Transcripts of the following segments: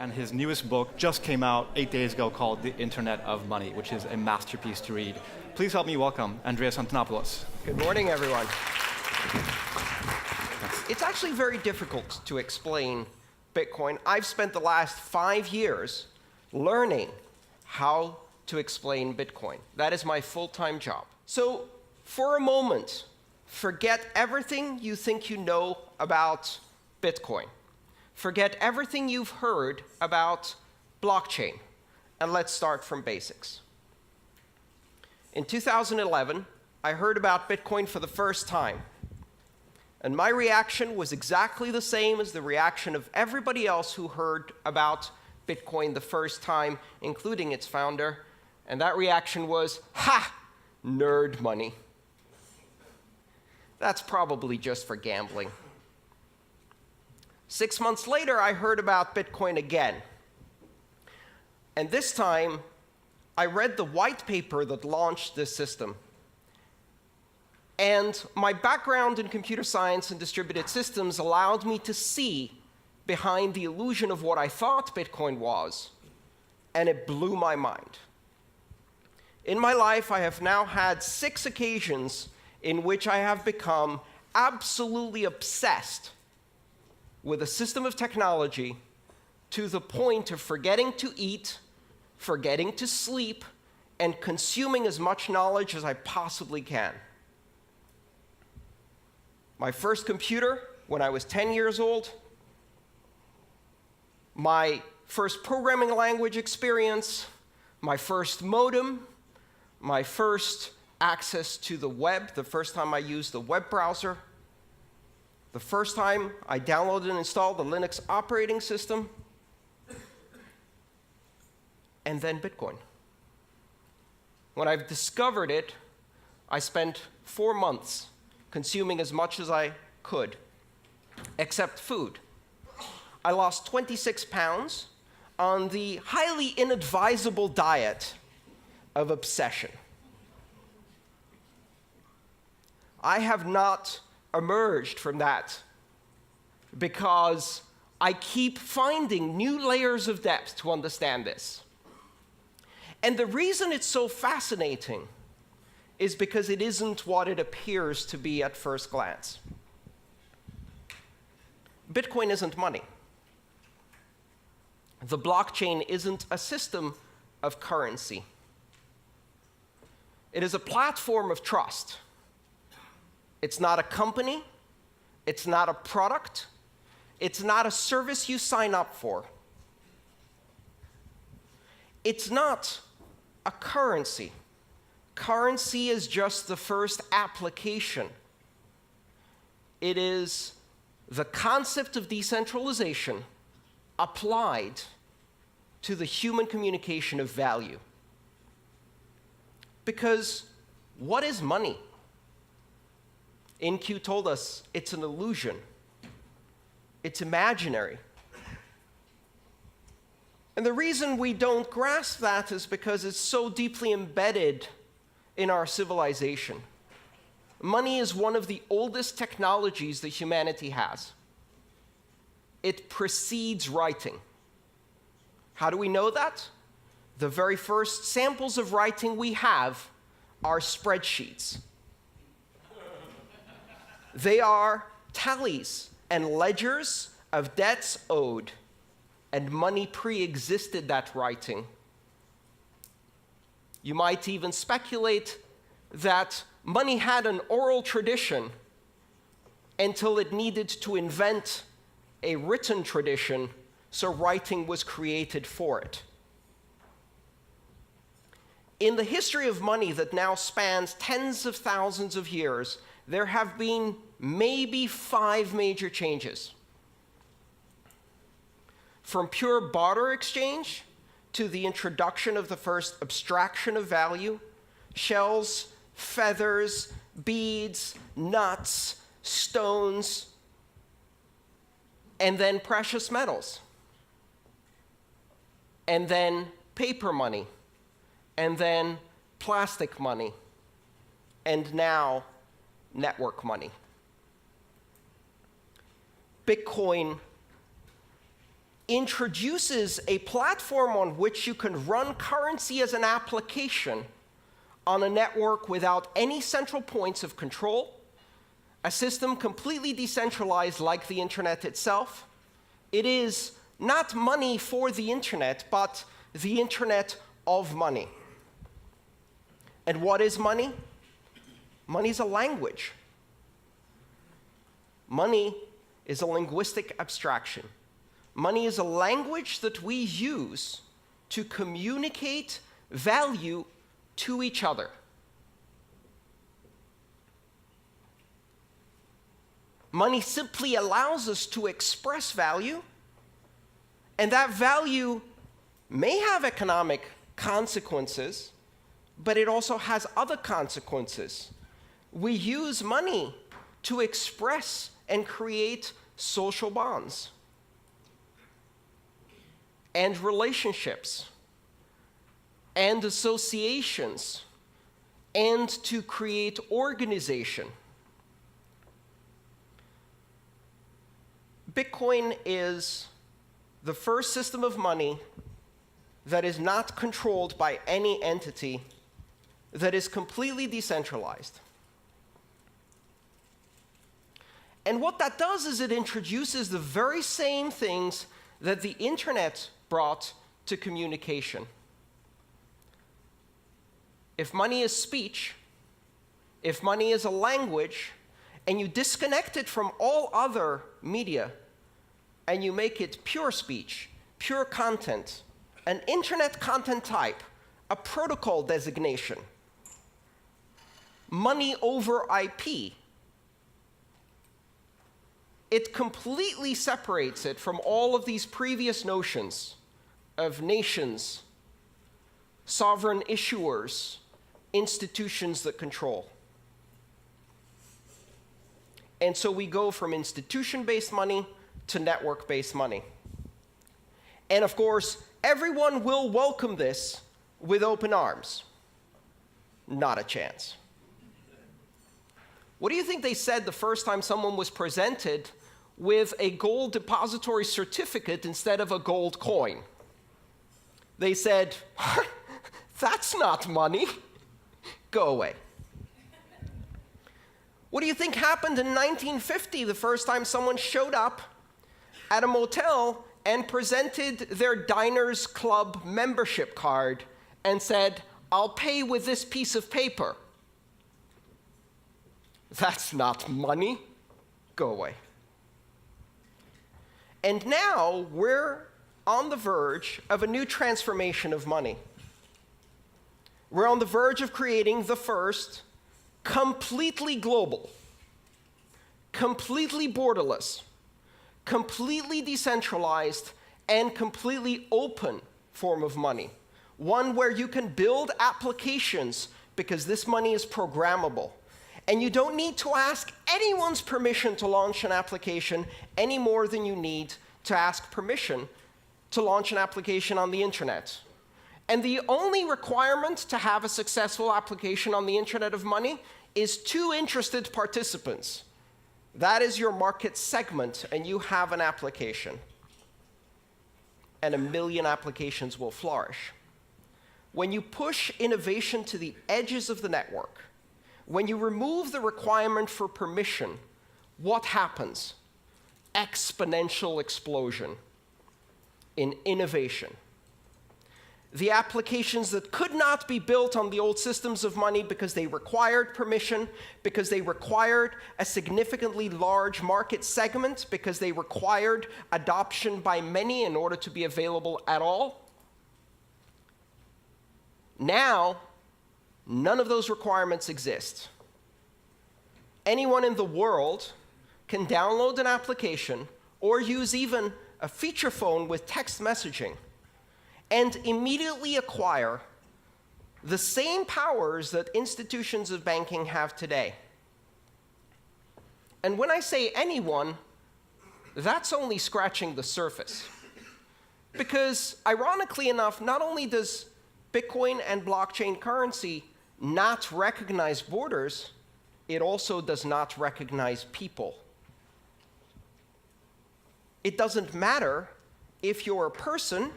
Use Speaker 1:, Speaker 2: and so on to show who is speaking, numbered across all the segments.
Speaker 1: and his newest book just came out 8 days ago called The Internet of Money, which is a masterpiece to read. Please help me welcome Andreas Antonopoulos.
Speaker 2: Good morning, everyone. It's actually very difficult to explain Bitcoin. I've spent the last 5 years learning how to explain Bitcoin. That is my full-time job. So for a moment, forget everything you think you know about Bitcoin. Forget everything you've heard about blockchain. And let's start from basics. In 2011, I heard about Bitcoin for the first time. And my reaction was exactly the same as the reaction of everybody else who heard about Bitcoin the first time, including its founder. And that reaction was, ha! Nerd money. That's probably just for gambling. 6 months later, I heard about Bitcoin again. And this time, I read the white paper that launched this system. And my background in computer science and distributed systems allowed me to see behind the illusion of what I thought Bitcoin was, and it blew my mind. In my life, I have now had 6 occasions in which I have become absolutely obsessed with a system of technology to the point of forgetting to eat, forgetting to sleep, and consuming as much knowledge as I possibly can. My first computer, when I was 10 years old, my first programming language experience, my first modem, my first access to the web, the first time I used the web browser, the first time I downloaded and installed the Linux operating system, and then Bitcoin. When I discovered it, I spent 4 months consuming as much as I could, except food. I lost 26 pounds on the highly inadvisable diet of obsession. I have not emerged from that because I keep finding new layers of depth to understand this. And the reason it's so fascinating is because it isn't what it appears to be at first glance. Bitcoin isn't money. The blockchain isn't a system of currency. It is a platform of trust. It's not a company. It's not a product. It's not a service you sign up for. It's not a currency. Currency is just the first application. It is the concept of decentralization applied to the human communication of value. Because what is money? InQ told us it's an illusion. It's imaginary. And the reason we don't grasp that is because it's so deeply embedded in our civilization. Money is one of the oldest technologies that humanity has. It precedes writing. How do we know that? The very first samples of writing we have are spreadsheets. They are tallies and ledgers of debts owed, and money pre-existed that writing. You might even speculate that money had an oral tradition until it needed to invent a written tradition, so writing was created for it. In the history of money that now spans tens of thousands of years, there have been maybe 5 major changes. From pure barter exchange to the introduction of the first abstraction of value, shells, feathers, beads, nuts, stones, and then precious metals, and then paper money, and then plastic money, and now network money. Bitcoin introduces a platform on which you can run currency as an application on a network without any central points of control, a system completely decentralized like the internet itself. It is not money for the internet, but the internet of money. And what is money? Money is a language. Money is a linguistic abstraction. Money is a language that we use to communicate value to each other. Money simply allows us to express value, and that value may have economic consequences, but it also has other consequences. We use money to express and create social bonds and relationships and associations and to create organization. Bitcoin is the first system of money that is not controlled by any entity, that is completely decentralized. And what that does is it introduces the very same things that the internet brought to communication. If money is speech, if money is a language, and you disconnect it from all other media, and you make it pure speech, pure content, an internet content type, a protocol designation, money over IP, it completely separates it from all of these previous notions of nations, sovereign issuers, institutions that control. And so we go from institution-based money to network-based money. And of course, everyone will welcome this with open arms. Not a chance. What do you think they said the first time someone was presented with a gold depository certificate instead of a gold coin? They said, "That's not money. Go away." What do you think happened in 1950, the first time someone showed up at a motel and presented their Diners Club membership card and said, "I'll pay with this piece of paper"? That's not money. Go away. And now we're on the verge of a new transformation of money. We're on the verge of creating the first completely global, completely borderless, completely decentralized, and completely open form of money. One where you can build applications because this money is programmable. And you don't need to ask anyone's permission to launch an application any more than you need to ask permission to launch an application on the internet. And the only requirement to have a successful application on the internet of money is 2 interested participants. That is your market segment, and you have an application. And 1 million applications will flourish. When you push innovation to the edges of the network, when you remove the requirement for permission, what happens? Exponential explosion in innovation. The applications that could not be built on the old systems of money because they required permission, because they required a significantly large market segment, because they required adoption by many in order to be available at all. Now, none of those requirements exist. Anyone in the world can download an application or use even a feature phone with text messaging and immediately acquire the same powers that institutions of banking have today. And when I say anyone, that's only scratching the surface. Because ironically enough, not only does Bitcoin and blockchain currency not recognize borders, it also does not recognize people. It doesn't matter if you're a person,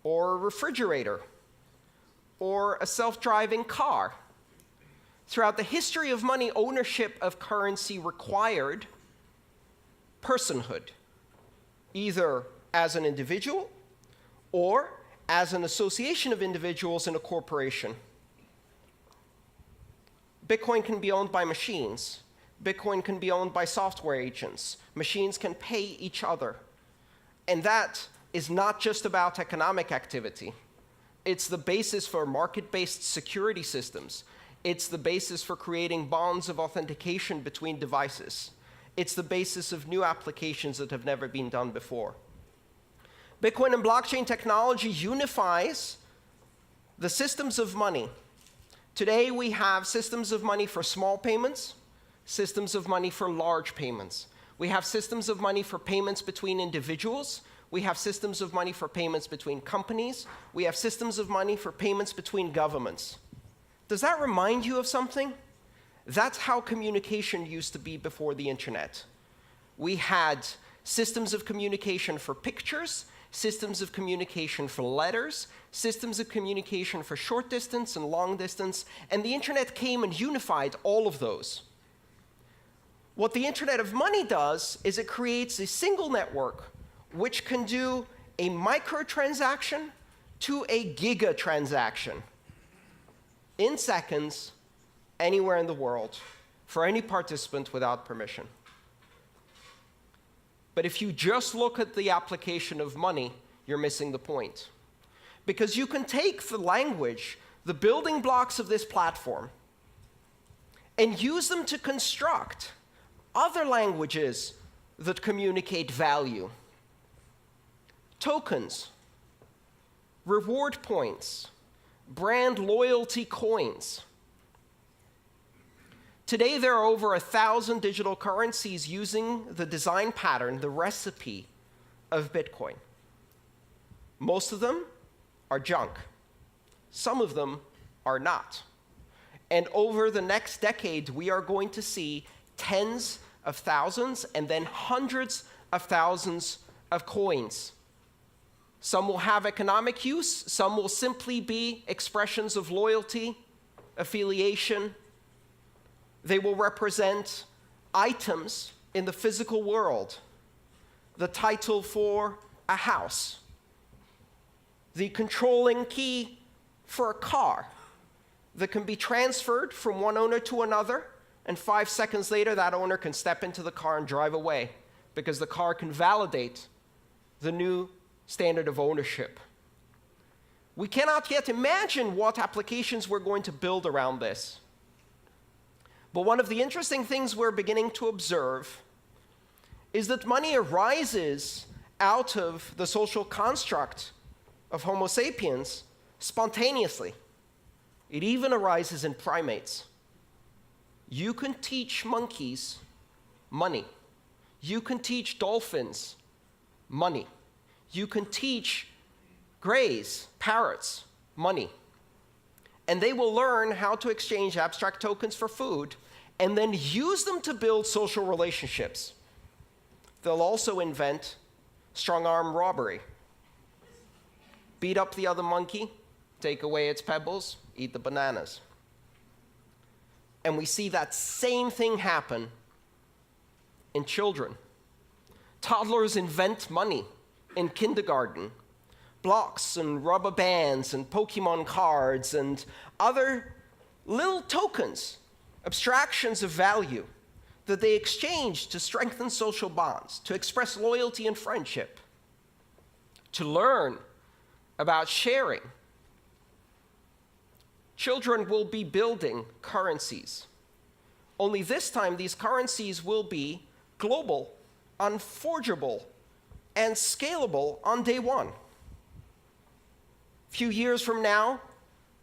Speaker 2: or a refrigerator, or a self-driving car. Throughout the history of money, ownership of currency required personhood, either as an individual or as an association of individuals in a corporation. Bitcoin can be owned by machines. Bitcoin can be owned by software agents. Machines can pay each other. And that is not just about economic activity. It's the basis for market-based security systems. It's the basis for creating bonds of authentication between devices. It's the basis of new applications that have never been done before. Bitcoin and blockchain technology unifies the systems of money. Today, we have systems of money for small payments, systems of money for large payments. We have systems of money for payments between individuals. We have systems of money for payments between companies. We have systems of money for payments between governments. Does that remind you of something? That's how communication used to be before the internet. We had systems of communication for pictures, systems of communication for letters, systems of communication for short distance and long distance, and the internet came and unified all of those. What the Internet of Money does is it creates a single network which can do a microtransaction to a gigatransaction in seconds, anywhere in the world, for any participant without permission. But if you just look at the application of money, you're missing the point. Because you can take the language, the building blocks of this platform, and use them to construct other languages that communicate value. Tokens, reward points, brand loyalty coins. Today, there are over 1,000 digital currencies using the design pattern, the recipe of Bitcoin. Most of them are junk. Some of them are not. And over the next decade, we are going to see tens of thousands and then hundreds of thousands of coins. Some will have economic use. Some will simply be expressions of loyalty, affiliation. They will represent items in the physical world, the title for a house, the controlling key for a car that can be transferred from one owner to another, and 5 seconds later, that owner can step into the car and drive away because the car can validate the new standard of ownership. We cannot yet imagine what applications we're going to build around this. But one of the interesting things we're beginning to observe is that money arises out of the social construct of Homo sapiens spontaneously. It even arises in primates. You can teach monkeys money. You can teach dolphins money. You can teach greys, parrots, money. And they will learn how to exchange abstract tokens for food and then use them to build social relationships. They'll also invent strong-arm robbery. Beat up the other monkey, take away its pebbles, eat the bananas. And we see that same thing happen in children. Toddlers invent money in kindergarten. Blocks and rubber bands and Pokemon cards and other little tokens, abstractions of value that they exchange to strengthen social bonds, to express loyalty and friendship, to learn about sharing. Children will be building currencies. Only this time, these currencies will be global, unforgeable, and scalable on day one. A few years from now,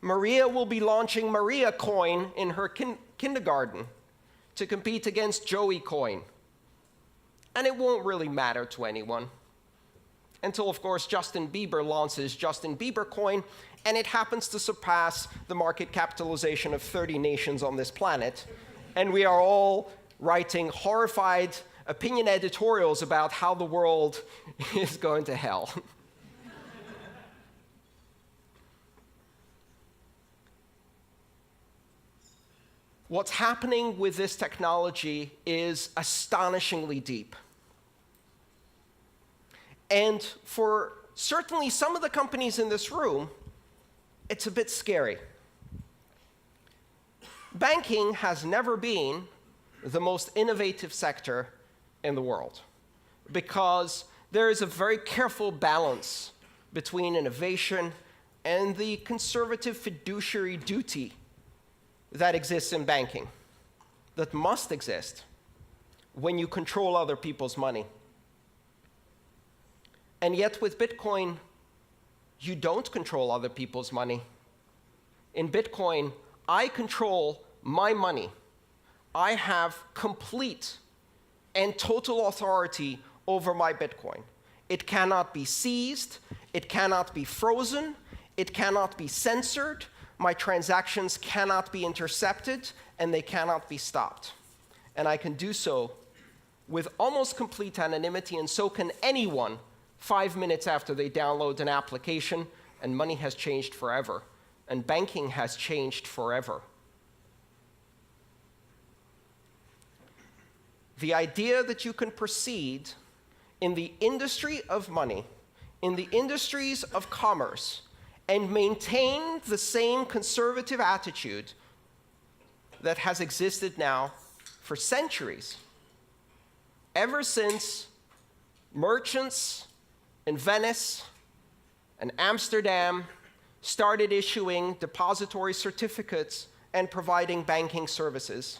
Speaker 2: Maria will be launching Maria Coin in her kindergarten to compete against Joey Coin. And it won't really matter to anyone. Until, of course, Justin Bieber launches Justin Bieber Coin, and it happens to surpass the market capitalization of 30 nations on this planet. And we are all writing horrified opinion editorials about how the world is going to hell. What's happening with this technology is astonishingly deep. And for certainly some of the companies in this room, it's a bit scary. Banking has never been the most innovative sector in the world because there is a very careful balance between innovation and the conservative fiduciary duty that exists in banking, that must exist when you control other people's money. And yet with Bitcoin, you don't control other people's money. In Bitcoin, I control my money. I have complete and total authority over my Bitcoin. It cannot be seized, it cannot be frozen, it cannot be censored, my transactions cannot be intercepted, and they cannot be stopped. And I can do so with almost complete anonymity, and so can anyone 5 minutes after they download an application, and money has changed forever, and banking has changed forever. The idea that you can proceed in the industry of money, in the industries of commerce, and maintain the same conservative attitude that has existed now for centuries, ever since merchants in Venice and Amsterdam started issuing depository certificates and providing banking services.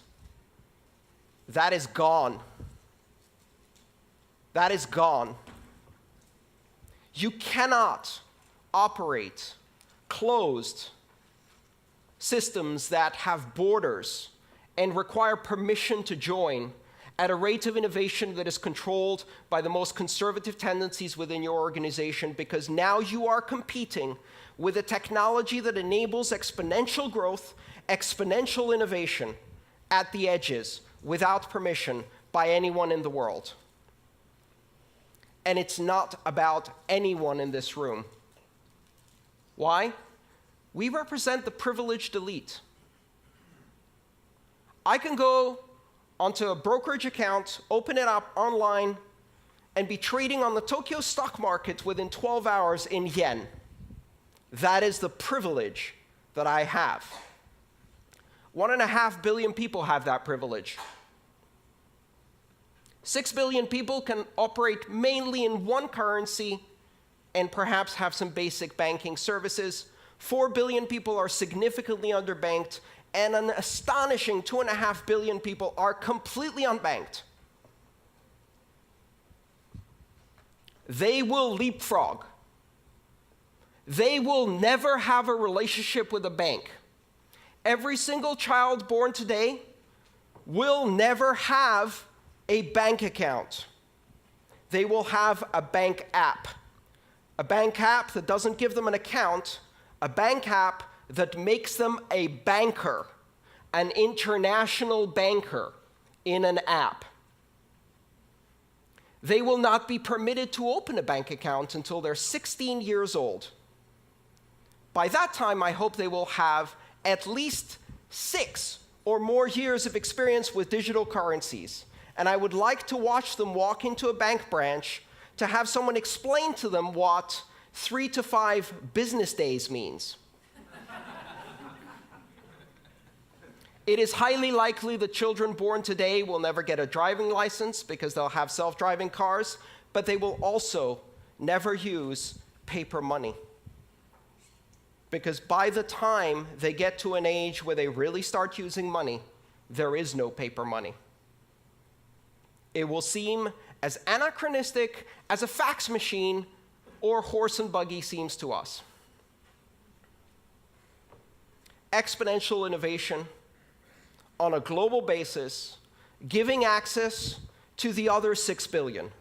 Speaker 2: That is gone. That is gone. You cannot operate closed systems that have borders and require permission to join at a rate of innovation that is controlled by the most conservative tendencies within your organization, because now you are competing with a technology that enables exponential growth, exponential innovation at the edges without permission by anyone in the world. And it's not about anyone in this room. Why? We represent the privileged elite. I can go onto a brokerage account, open it up online, and be trading on the Tokyo stock market within 12 hours in yen. That is the privilege that I have. 1.5 billion people have that privilege. 6 billion people can operate mainly in one currency and perhaps have some basic banking services. 4 billion people are significantly underbanked, and an astonishing 2.5 billion people are completely unbanked. They will leapfrog. They will never have a relationship with a bank. Every single child born today will never have a bank account. They will have a bank app. A bank app that doesn't give them an account, a bank app that makes them a banker, an international banker in an app. They will not be permitted to open a bank account until they're 16 years old. By that time, I hope they will have at least 6 or more years of experience with digital currencies. And I would like to watch them walk into a bank branch to have someone explain to them what 3 to 5 business days means. It is highly likely that children born today will never get a driving license because they'll have self-driving cars, but they will also never use paper money. Because by the time they get to an age where they really start using money, there is no paper money. It will seem as anachronistic as a fax machine or horse and buggy seems to us. Exponential innovation on a global basis, giving access to the other 6 billion.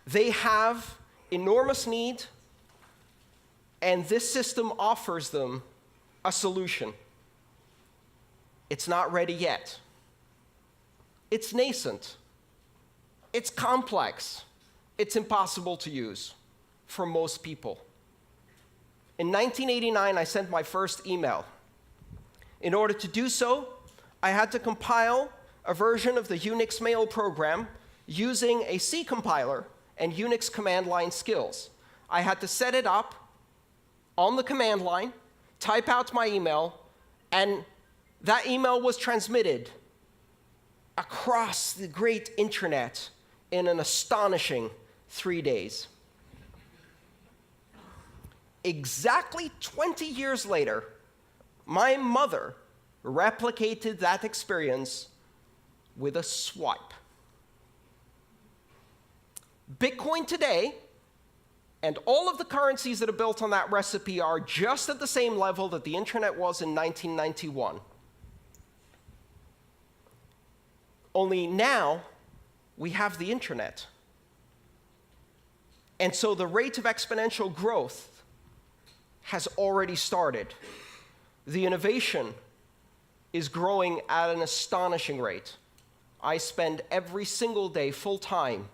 Speaker 2: They have enormous need, and this system offers them a solution. It's not ready yet. It's nascent. It's complex. It's impossible to use for most people. In 1989, I sent my first email. In order to do so, I had to compile a version of the Unix mail program using a C compiler and Unix command line skills. I had to set it up on the command line, type out my email, and that email was transmitted across the great internet in an astonishing 3 days. Exactly 20 years later, my mother replicated that experience with a swipe. Bitcoin today and all of the currencies that are built on that recipe are just at the same level that the internet was in 1991. Only now, we have the internet. And so the rate of exponential growth has already started. The innovation is growing at an astonishing rate. I spend every single day full-time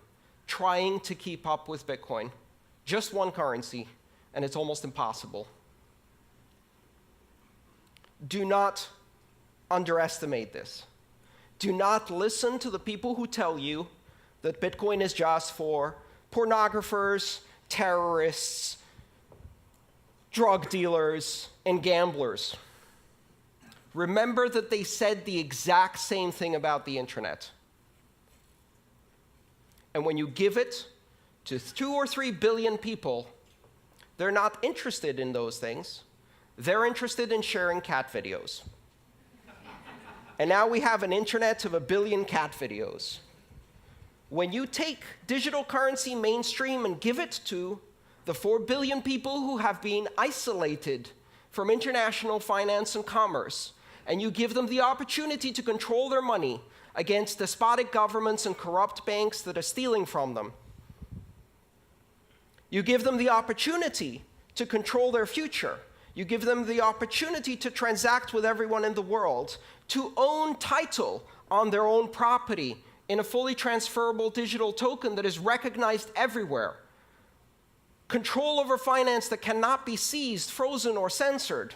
Speaker 2: trying to keep up with Bitcoin. Just one currency, and it's almost impossible. Do not underestimate this. Do not listen to the people who tell you that Bitcoin is just for pornographers, terrorists, drug dealers, and gamblers. Remember that they said the exact same thing about the internet. And when you give it to 2 or 3 billion people, they're not interested in those things. They're interested in sharing cat videos. And now we have an internet of 1 billion cat videos. When you take digital currency mainstream and give it to the 4 billion people who have been isolated from international finance and commerce, and you give them the opportunity to control their money against despotic governments and corrupt banks that are stealing from them, you give them the opportunity to control their future. You give them the opportunity to transact with everyone in the world, to own title on their own property in a fully transferable digital token that is recognized everywhere. Control over finance that cannot be seized, frozen, or censored.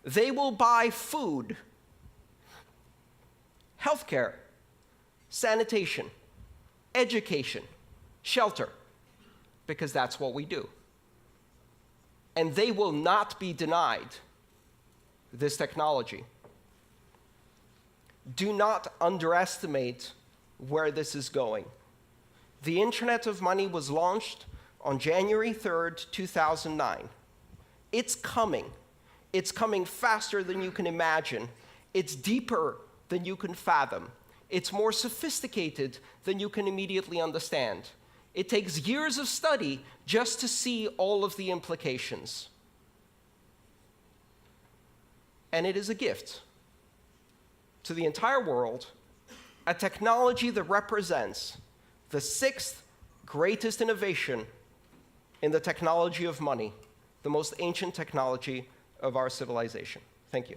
Speaker 2: They will buy food, healthcare, sanitation, education, shelter, because that's what we do. And they will not be denied this technology. Do not underestimate where this is going. The Internet of Money was launched on January 3rd, 2009. It's coming. It's coming faster than you can imagine. It's deeper than you can fathom. It's more sophisticated than you can immediately understand. It takes years of study just to see all of the implications. And it is a gift to the entire world, a technology that represents the 6th greatest innovation in the technology of money, the most ancient technology of our civilization. Thank you.